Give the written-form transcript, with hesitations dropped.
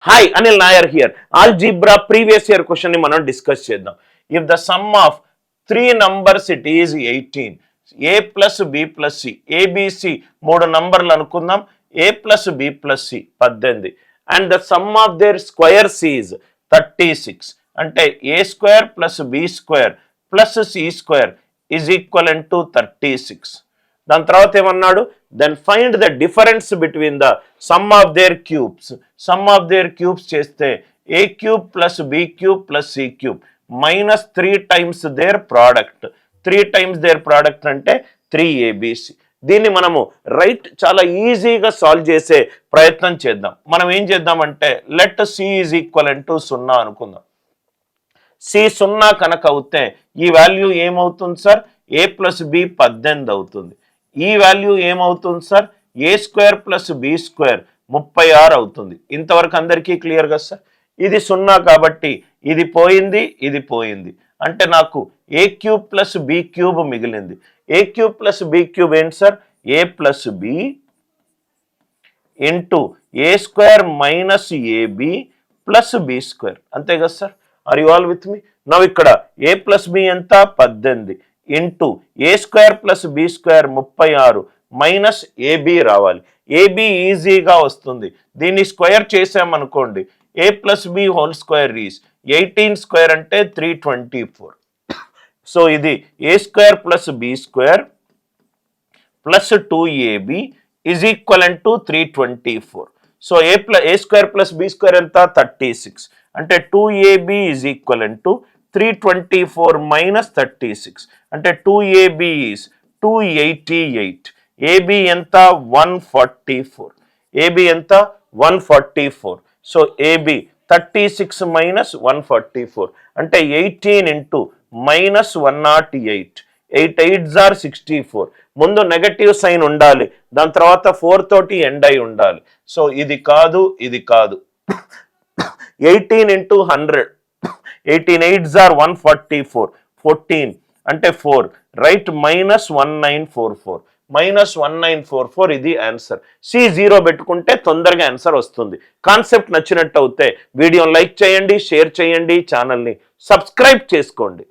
Hi, Anil Nair here. Algebra previous year question ni మనం discuss చేద్దాం. If the sum of three numbers it is 18, a plus b plus c, abc మూడు నంబర్లు అనుకుందాం, a plus b plus c 18 and the sum of their squares is 36 అంటే a square plus b square plus c square is equivalent to 36. దాని తర్వాత ఏమన్నాడు, then find the difference between the sum of their cubes. Sum of their cubes చేస్తే a cube plus b cube plus c cube minus 3 times their product. 3 times their product అంటే 3abc. దీన్ని మనము చాలా ఈజీగా solve చేసే ప్రయత్నం చేద్దాం. మనం ఏం చేద్దామంటే let see is equal to 0 అనుకుందాం. సి 0 కనుక అవుతే ఈ వాల్యూ ఏమవుతుంది సార్, ఏ ప్లస్ బి 18 అవుతుంది. ఈ వాల్యూ ఏమవుతుంది సార్, ఏ స్క్వేర్ ప్లస్ బి స్క్వేర్ 36 అవుతుంది. ఇంతవరకు అందరికీ క్లియర్ కదా సార్. ఇది 0 కాబట్టి ఇది పోయింది, ఇది పోయింది, అంటే నాకు a cube plus b cube మిగిలింది. A cube plus b cube ఏంటి sir, a plus b into a square minus ab plus b square, అంతే కదా sir. Are you all with me? Now ఇక్కడ ఏ ప్లస్ బి ఎంత 18 into a square plus b square 36 minus ab రావాలి. Ab ఈజీగా వస్తుంది, దీన్ని square చేసామనుకోండి a plus b whole square is 18 square అంటే 324. సో ఇది a square plus b square plus 2ab is equivalent to 324. So a square plus b square ఎంత 36 అంటే 2ab is equivalent to 324 minus 36 అంటే 2ab is 288. ab ఎంత 144. ab ఎంత 144. So ab 36 minus 144 అంటే 18 into minus 108. 8 8s are 64. ముందు negative sign ఉండాలి, దాని తర్వాత 4 తోటి ఎండ్ అయి ఉండాలి. సో ఇది కాదు, ఇది కాదు. 18 ఇంటూ 100, 18 8s are 144. 14 అంటే 4 రైట్ మైనస్ 1944. మైనస్ 1944 ఇది ఆన్సర్. సి 0 పెట్టుకుంటే తొందరగా ఆన్సర్ వస్తుంది. కాన్సెప్ట్ నచ్చినట్టు అయితే వీడియోని లైక్ చేయండి, షేర్ చేయండి, ఛానల్ని సబ్స్క్రైబ్ చేసుకోండి.